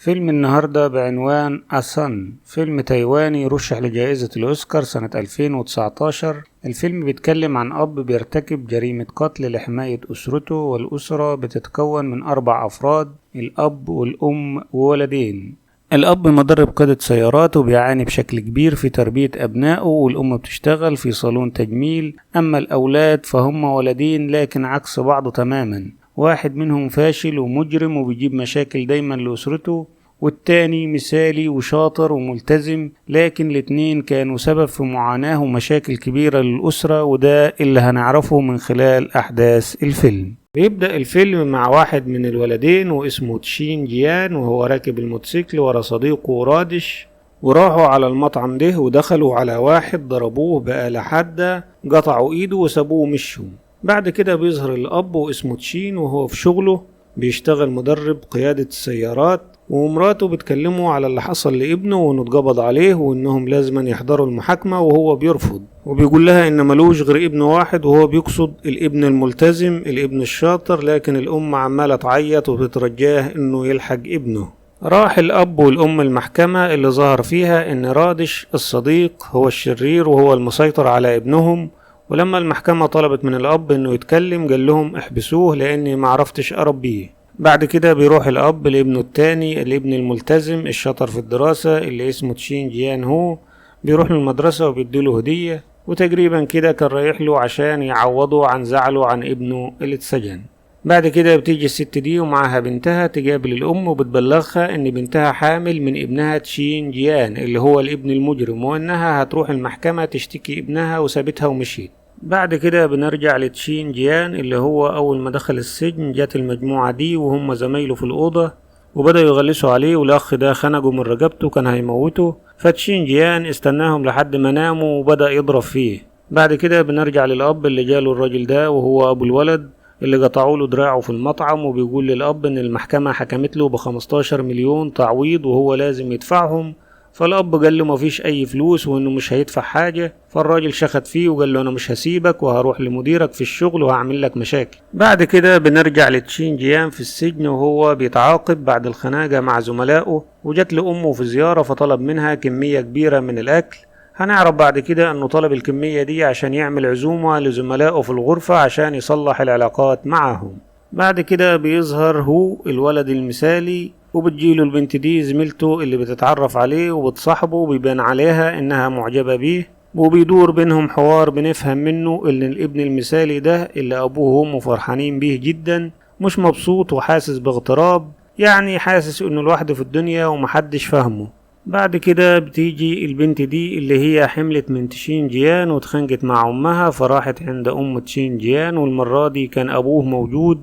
فيلم النهاردة بعنوان أسان، فيلم تايواني رشح لجائزة الأوسكار سنة 2019. الفيلم بيتكلم عن أب بيرتكب جريمة قتل لحماية أسرته، والأسرة بتتكون من 4 أفراد: الأب والأم وولدين. الأب مدرب قيادة سيارات وبيعاني بشكل كبير في تربية أبنائه، والأم بتشتغل في صالون تجميل. أما الأولاد فهم ولدين لكن عكس بعض تماما، واحد منهم فاشل ومجرم وبيجيب مشاكل دايما لأسرته، والتاني مثالي وشاطر وملتزم، لكن الاتنين كانوا سبب في معاناة ومشاكل كبيرة للأسرة، وده اللي هنعرفه من خلال أحداث الفيلم. بيبدأ الفيلم مع واحد من الولدين واسمه تشين جيان، وهو راكب الموتوسيكل ورا صديقه رادش، وراحوا على المطعم ده ودخلوا على واحد ضربوه بآلة حادة، قطعوا ايده وسابوه ومشوا. بعد كده بيظهر الأب واسمه تشين، وهو في شغله بيشتغل مدرب قيادة السيارات، ومراته بتكلمه على اللي حصل لابنه وانه اتقبض عليه وانهم لازم يحضروا المحاكمة، وهو بيرفض وبيقول لها ان ملوش غير ابن واحد، وهو بيقصد الابن الملتزم الابن الشاطر، لكن الام عمالة تعيط وبتترجاه انه يلحق ابنه. راح الأب والأم المحكمة اللي ظهر فيها ان رادش الصديق هو الشرير وهو المسيطر على ابنهم، ولما المحكمة طلبت من الأب إنه يتكلم قال لهم احبسوه لأني معرفتش أربيه. بعد كده بيروح الأب لابنه التاني الابن الملتزم الشاطر في الدراسة اللي اسمه تشين جيان هو، بيروح للمدرسة وبيديله هدية، وتقريبا كده كان رايح له عشان يعوضه عن زعله عن ابنه اللي اتسجن. بعد كده بتيجي الست دي ومعاها بنتها تقابل الأم وبتبلغها إن بنتها حامل من ابنها تشين جيان اللي هو الابن المجرم، وإنها هتروح المحكمة تشتكي ابنها، وسابتها ومشيت. بعد كده بنرجع لتشين جيان اللي هو أول ما دخل السجن جات المجموعة دي وهم زمايله في الأوضة وبدأوا يغلسوا عليه، والأخ ده خنقه من رقبته كان هيموته، فتشين جيان استناهم لحد ما ناموا وبدأ يضرب فيه. بعد كده بنرجع للأب اللي جاله الراجل ده وهو أبو الولد اللي قطعوا له دراعه في المطعم، وبيقول للأب إن المحكمة حكمت له ب15 مليون تعويض وهو لازم يدفعهم. فالأب قال له مفيش أي فلوس وإنه مش هيدفع حاجة، فالراجل شخط فيه وقال له أنا مش هسيبك وهروح لمديرك في الشغل وهعمل لك مشاكل. بعد كده بنرجع لتشين جيان في السجن وهو بيتعاقب بعد الخناقة مع زملائه، وجات لأمه في زيارة فطلب منها كمية كبيرة من الأكل. هنعرف بعد كده أنه طلب الكمية دي عشان يعمل عزومة لزملائه في الغرفة عشان يصلح العلاقات معهم. بعد كده بيظهر هو الولد المثالي، وبتجيله البنت دي زميلته اللي بتتعرف عليه وبتصاحبه وبيبان عليها انها معجبة بيه، وبيدور بينهم حوار بنفهم منه ان الابن المثالي ده اللي ابوه وامه فرحانين بيه جدا مش مبسوط وحاسس باغتراب، يعني حاسس انه لوحده في الدنيا ومحدش فاهمه. بعد كده بتيجي البنت دي اللي هي حملت من تشين جيان واتخانقت مع امها، فراحت عند ام تشين جيان، والمرة دي كان ابوه موجود،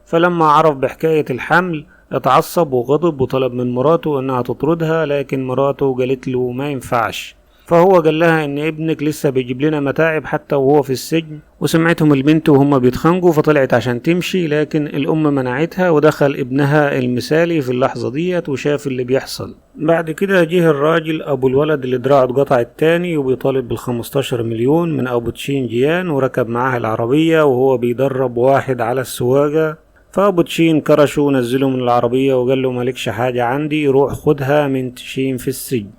فلما عرف بحكاية الحمل اتعصب وغضب وطلب من مراته انها تطردها، لكن مراته قالت له ما ينفعش، فهو قال لها ان ابنك لسه بيجيب لنا متاعب حتى وهو في السجن، وسمعتهم البنت وهم بيتخانقوا فطلعت عشان تمشي، لكن الام منعتها، ودخل ابنها المثالي في اللحظة ديت وشاف اللي بيحصل. بعد كده جه الراجل ابو الولد اللي دراعه اتقطع التاني وبيطالب بال15 مليون من ابو تشين جيان، وركب معاه العربية وهو بيدرب واحد على السواقة، فابو تشين كرشه ونزله من العربية وقال له مالكش حاجة عندي، روح خدها من تشين في السجن.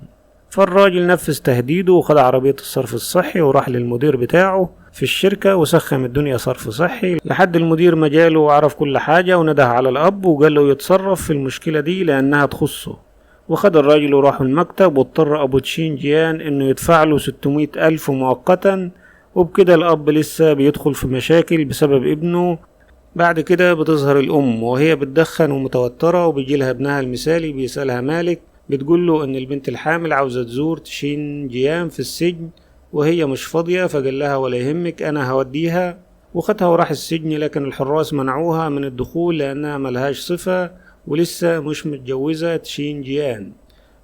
فالراجل نفذ تهديده وخد عربية الصرف الصحي وراح للمدير بتاعه في الشركة وسخم الدنيا صرف صحي لحد المدير مجاله وعرف كل حاجة، ونده على الأب وقال له يتصرف في المشكلة دي لأنها تخصه. وخد الراجل وراحوا المكتب، واضطر أبو تشين جيان إنه يدفع له 600 ألف مؤقتا، وبكده الأب لسه بيدخل في مشاكل بسبب ابنه. بعد كده بتظهر الأم وهي بتدخن ومتوترة، وبيجيلها ابنها المثالي بيسألها مالك، بتقول له إن البنت الحامل عاوزة تزور تشين جيان في السجن وهي مش فاضية، فقال لها ولا يهمك أنا هوديها، وخدها وراح السجن، لكن الحراس منعوها من الدخول لأنها ملهاش صفة ولسه مش متجوزة تشين جيان.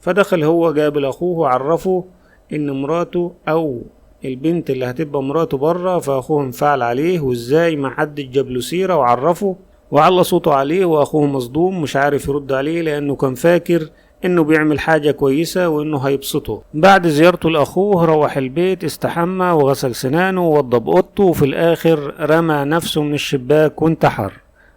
فدخل هو قابل أخوه وعرفه إن مراته أو البنت اللي هتبقى مراته بره، فأخوه انفعل عليه وإزاي ما حدش جاب له سيرة، وعرفه وعلى صوته عليه، وأخوه مصدوم مش عارف يرد عليه لأنه كان فاكر إنه بيعمل حاجة كويسة وإنه هيبسطه. بعد زيارته لأخوه روح البيت استحمى وغسل سنانه ووضب أوضته، وفي الآخر رمى نفسه من الشباك وانتحر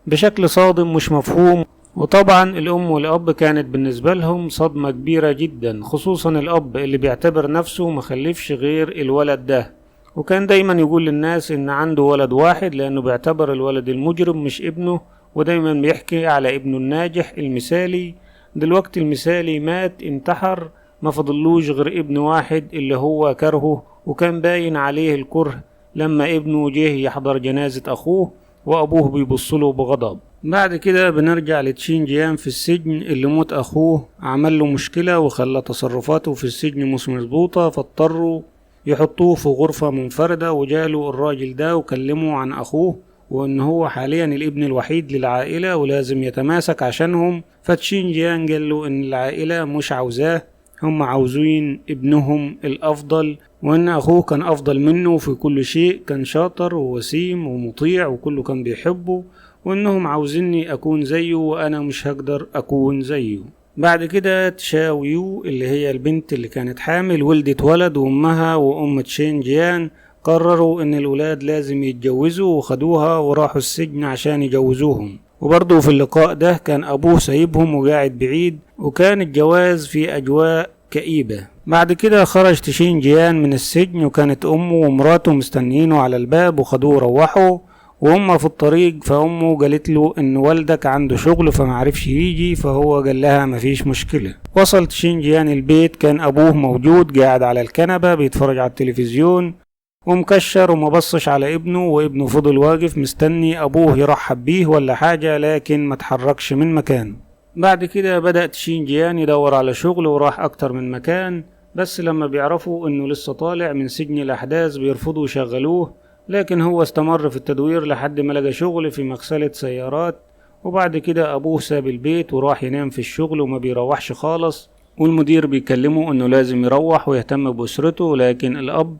بشكل صادم مش مفهوم، وطبعا الأم والأب كانت بالنسبة لهم صدمة كبيرة جدا، خصوصا الأب اللي بيعتبر نفسه مخلفش غير الولد ده، وكان دايما يقول للناس إن عنده ولد واحد لأنه بيعتبر الولد المجرم مش ابنه، ودايما بيحكي على ابنه الناجح المثالي. دلوقتي المثالي مات انتحر، ما فضلوش غير ابن واحد اللي هو كرهه، وكان باين عليه الكره لما ابنه جه يحضر جنازة أخوه وأبوه بيبصله بغضب. بعد كده بنرجع لتشين جيان في السجن، اللي موت أخوه عمل له مشكلة وخلى تصرفاته في السجن مش مظبوطة، فاضطروا يحطوه في غرفة منفردة، وجاله الراجل ده وكلمه عن أخوه وإن هو حاليا الابن الوحيد للعائلة ولازم يتماسك عشانهم. فتشين جيان قال له إن العائلة مش عاوزاه، هم عاوزين ابنهم الأفضل، وإن أخوه كان أفضل منه في كل شيء، كان شاطر ووسيم ومطيع وكله كان بيحبه، وإنهم عاوزيني أكون زيه وأنا مش هقدر أكون زيه. بعد كده تشاويو اللي هي البنت اللي كانت حامل ولدت ولد، وأمها وأم تشين جيان قرروا إن الولاد لازم يتجوزوا، وخدوها وراحوا السجن عشان يجوزوهم. وبرضه في اللقاء ده كان أبوه سايبهم وقاعد بعيد، وكان الجواز في أجواء كئيبة. بعد كده خرج تشين جيان من السجن، وكانت أمه ومراته مستنيينه على الباب وخدوه روحوا، وهم في الطريق فأمه قالت له إن والدك عنده شغل فمعرفش يجي، فهو قال لها مفيش مشكلة. وصل تشين جيان البيت، كان أبوه موجود قاعد على الكنبة بيتفرج على التلفزيون ومكشر ومبصش على ابنه، وابنه فضل واقف مستني أبوه يرحب بيه ولا حاجة، لكن ما تحركش من مكانه. بعد كده بدأ تشين جيان يدور على شغل وراح أكتر من مكان، بس لما بيعرفوا إنه لسه طالع من سجن الأحداث بيرفضوا يشغلوه، لكن هو استمر في التدوير لحد ما لقى شغل في مغسلة سيارات. وبعد كده أبوه ساب البيت وراح ينام في الشغل وما بيروحش خالص، والمدير بيكلمه إنه لازم يروح ويهتم بأسرته، لكن الأب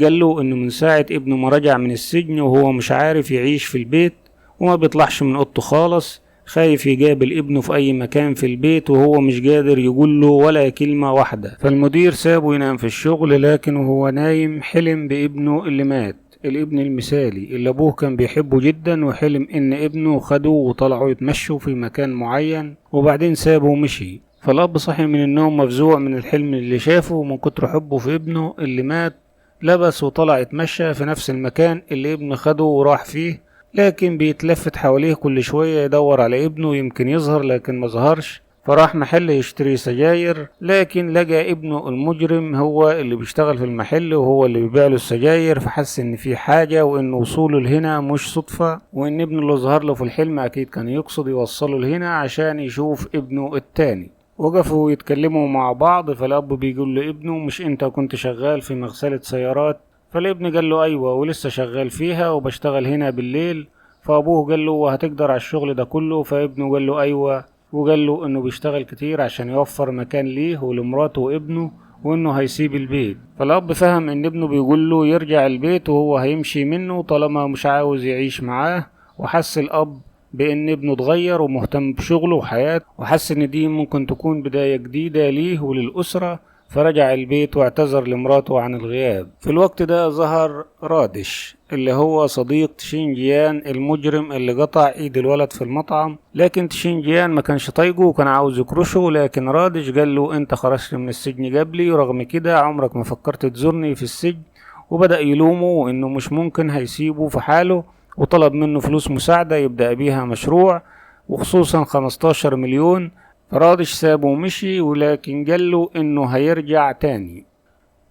قال له إنه من ساعة ابنه ما رجع من السجن وهو مش عارف يعيش في البيت وما بيطلعش من أوضته خالص، خايف يقابل ابنه في أي مكان في البيت وهو مش قادر يقول له ولا كلمة واحدة. فالمدير سابه ينام في الشغل، لكن وهو نايم حلم بابنه اللي مات، الابن المثالي اللي أبوه كان بيحبه جدا، وحلم إن ابنه خده وطلعوا يتمشوا في مكان معين وبعدين سابه ومشي. فالأب صحي من النوم مفزوع من الحلم اللي شافه، ومن كتر حبه في ابنه اللي مات لبس وطلع يتمشى في نفس المكان اللي ابنه خده وراح فيه، لكن بيتلفت حواليه كل شوية يدور على ابنه يمكن يظهر، لكن ما ظهرش. فراح محل يشتري سجاير، لكن لقى ابنه المجرم هو اللي بيشتغل في المحل وهو اللي بيبيع له السجاير، فحس ان في حاجة وان وصوله لهنا مش صدفة، وان ابنه اللي ظهر له في الحلم اكيد كان يقصد يوصله لهنا عشان يشوف ابنه التاني. وقفوا يتكلموا مع بعض، فالأب بيقول لابنه مش انت كنت شغال في مغسلة سيارات؟ فالابن قال له ايوه ولسه شغال فيها وبشتغل هنا بالليل. فابوه قال له هتقدر على الشغل ده كله؟ فابنه قال له ايوه، وقال له انه بيشتغل كتير عشان يوفر مكان ليه ولمراته وابنه، وانه هيسيب البيت. فالاب فهم ان ابنه بيقول له يرجع البيت وهو هيمشي منه طالما مش عاوز يعيش معاه، وحس الاب بان ابنه اتغير ومهتم بشغله وحياته، وحس ان دي ممكن تكون بداية جديدة ليه وللأسرة، فرجع البيت واعتذر لمراته عن الغياب. في الوقت ده ظهر رادش اللي هو صديق تشين جيان المجرم اللي قطع ايد الولد في المطعم، لكن تشين جيان ما كانش طايقه وكان عاوز يكرشه، لكن رادش قال له انت خرجت من السجن قبلي ورغم كده عمرك ما فكرت تزورني في السجن، وبدأ يلومه انه مش ممكن هيسيبه في حاله، وطلب منه فلوس مساعدة يبدأ بيها مشروع وخصوصا 15 مليون. فرادش سابه ومشي، ولكن قاله انه هيرجع تاني،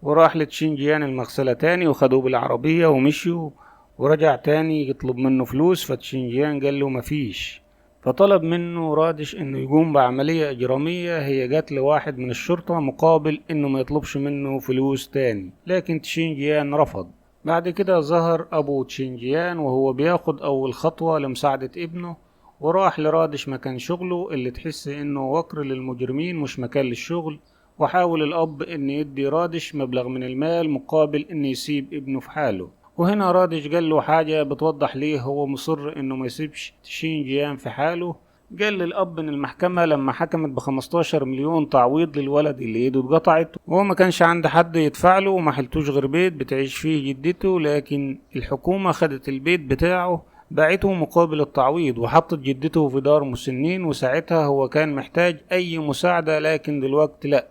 وراح لتشين جيان المغسلة تاني وخدوه بالعربية ومشيوا، ورجع تاني يطلب منه فلوس، فتشين جيان قاله مفيش. فطلب منه رادش انه يقوم بعملية اجرامية هي قتل واحد من الشرطة مقابل انه ما يطلبش منه فلوس تاني، لكن تشين جيان رفض. بعد كده ظهر ابو تشين جيان وهو بياخد اول خطوة لمساعدة ابنه، وراح لرادش مكان شغله اللي تحس انه وقر للمجرمين مش مكان للشغل، وحاول الاب ان يدي رادش مبلغ من المال مقابل ان يسيب ابنه في حاله. وهنا رادش قال له حاجة بتوضح ليه هو مصر انه ما يسيبش تشين جيان في حاله. قال للاب ان المحكمة لما حكمت ب15 مليون تعويض للولد اللي ايده اتقطعت وهو ما كانش عنده حد يدفع له وما حلتوش غير بيت بتعيش فيه جدته، لكن الحكومة خدت البيت بتاعه باعته مقابل التعويض وحطت جدته في دار مسنين، وساعتها هو كان محتاج أي مساعدة، لكن دلوقتي لأ،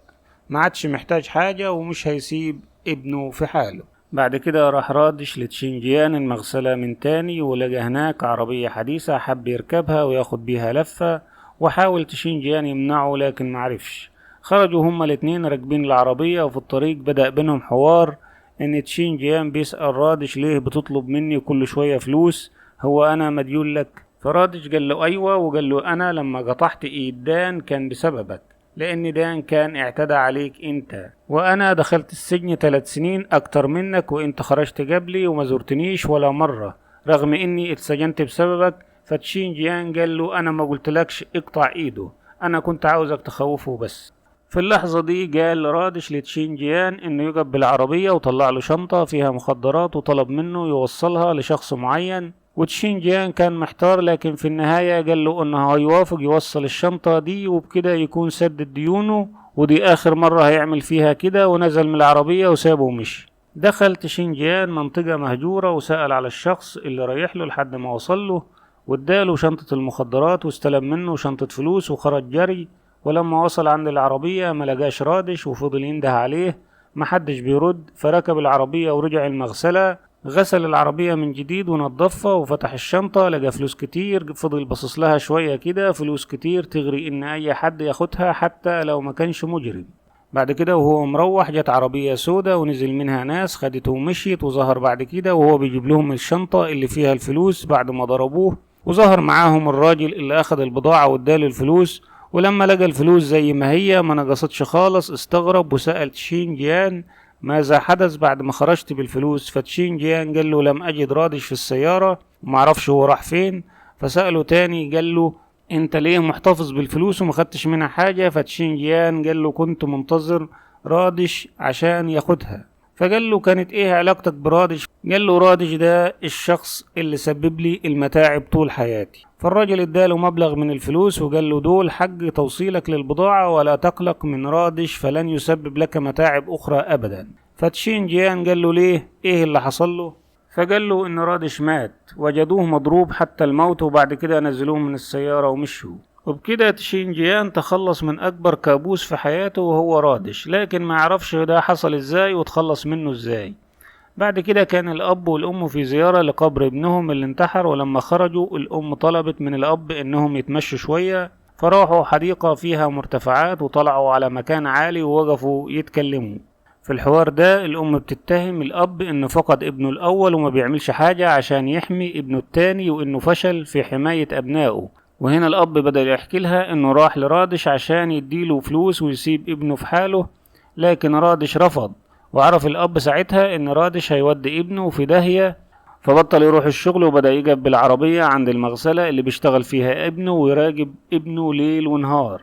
ما عادش محتاج حاجة ومش هيسيب ابنه في حاله. بعد كده راح رادش لتشينجيان المغسلة من تاني، ولقى هناك عربية حديثة حب يركبها وياخد بيها لفة، وحاول تشينجيان يمنعه لكن معرفش. خرجوا هما الاتنين راكبين العربية، وفي الطريق بدأ بينهم حوار ان تشينجيان بيسأل رادش ليه بتطلب مني كل شوية فلوس، هو انا مديون لك؟ فرادش قال له ايوه، وقال له انا لما قطعت ايد دان كان بسببك، لان دان كان اعتدى عليك انت، وانا دخلت السجن 3 سنين اكتر منك، وانت خرجت قبلي وما زرتنيش ولا مرة رغم اني اتسجنت بسببك. فتشينجيان قال له انا ما قلتلكش اقطع ايده، انا كنت عاوزك تخوفه بس. في اللحظة دي قال رادش لتشينجيان انه يقف بالعربية وطلع له شنطة فيها مخدرات، وطلب منه يوصلها لشخص معين. وتشينجيان كان محتار، لكن في النهاية قال له انه هيوافق يوصل الشنطة دي، وبكده يكون سدد ديونه، ودي اخر مرة هيعمل فيها كده، ونزل من العربية وسابه ومشي. دخل تشينجيان منطقة مهجورة وسأل على الشخص اللي رايح له لحد ما وصل له، واداله شنطة المخدرات واستلم منه شنطة فلوس وخرج جري. ولما وصل عند العربية ملقاش رادش، وفضل ينده عليه محدش بيرد، فركب العربية ورجع المغسلة، غسل العربية من جديد ونضفها وفتح الشنطة، لقى فلوس كتير، فضل باصص لها شوية كده، فلوس كتير تغري ان اي حد ياخدها حتى لو ما كانش مجرم. بعد كده وهو مروح جت عربية سودا ونزل منها ناس خدته ومشيت، وظهر بعد كده وهو بيجيب لهم الشنطة اللي فيها الفلوس بعد ما ضربوه، وظهر معاهم الراجل اللي اخد البضاعة واداله الفلوس. ولما لقى الفلوس زي ما هي ما نقصتش خالص استغرب وسأل تشينجيان ماذا حدث بعد ما خرجت بالفلوس. فتشينجيان قال له لم أجد رادش في السيارة ومعرفش هو راح فين. فسأله تاني قال له انت ليه محتفظ بالفلوس وما خدتش منها حاجة؟ فتشينجيان قال له كنت منتظر رادش عشان ياخدها. فقال له كانت ايه علاقتك برادش؟ قال له رادش ده الشخص اللي سبب لي المتاعب طول حياتي. فالراجل اداله مبلغ من الفلوس وقال له دول حق توصيلك للبضاعة، ولا تقلق من رادش فلن يسبب لك متاعب اخرى ابدا. فتشينجيان قال له ليه؟ ايه اللي حصل له؟ فقال له ان رادش مات، وجدوه مضروب حتى الموت، وبعد كده نزلوه من السيارة ومشوا. وبكده تشينجيان تخلص من اكبر كابوس في حياته وهو رادش، لكن ما يعرفش ده حصل ازاي وتخلص منه ازاي. بعد كده كان الاب والام في زيارة لقبر ابنهم اللي انتحر، ولما خرجوا الام طلبت من الاب انهم يتمشوا شوية، فراحوا حديقة فيها مرتفعات وطلعوا على مكان عالي ووقفوا يتكلموا. في الحوار ده الام بتتهم الاب انه فقد ابنه الاول وما بيعملش حاجة عشان يحمي ابنه التاني، وانه فشل في حماية ابنائه. وهنا الاب بدأ يحكي لها انه راح لرادش عشان يديله فلوس ويسيب ابنه في حاله، لكن رادش رفض. وعرف الاب ساعتها ان رادش هيودي ابنه في داهية، فبطل يروح الشغل وبدأ يقف بالعربية عند المغسلة اللي بيشتغل فيها ابنه ويراقب ابنه ليل ونهار،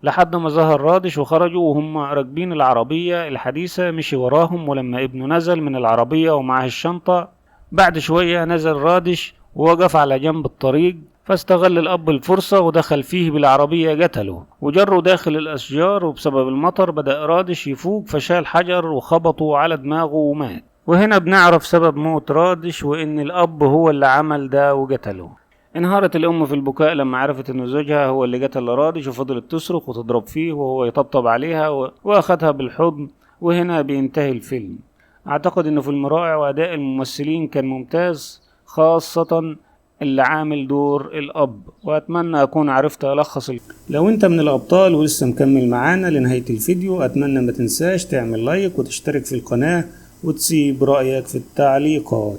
لحد ما ظهر رادش وخرجوا وهم راكبين العربية الحديثة. مشي وراهم، ولما ابنه نزل من العربية ومعه الشنطة بعد شوية نزل رادش ووقف على جنب الطريق، فاستغل الأب الفرصة ودخل فيه بالعربية قتله وجره داخل الأشجار. وبسبب المطر بدأ رادش يفوق فشال حجر وخبطه على دماغه ومات. وهنا بنعرف سبب موت رادش، وإن الأب هو اللي عمل ده وقتله. انهارت الأم في البكاء لما عرفت إن زوجها هو اللي قتل رادش، وفضلت تصرخ وتضرب فيه وهو يطبطب عليها وأخدها بالحضن. وهنا بينتهي الفيلم. أعتقد إنه فيلم رائع، وأداء الممثلين كان ممتاز، خاصة اللي عامل دور الأب. وأتمنى أكون عرفت ألخص لو أنت من الأبطال ولسه مكمل معانا لنهاية الفيديو، أتمنى ما تنساش تعمل لايك وتشترك في القناة وتسيب رأيك في التعليقات.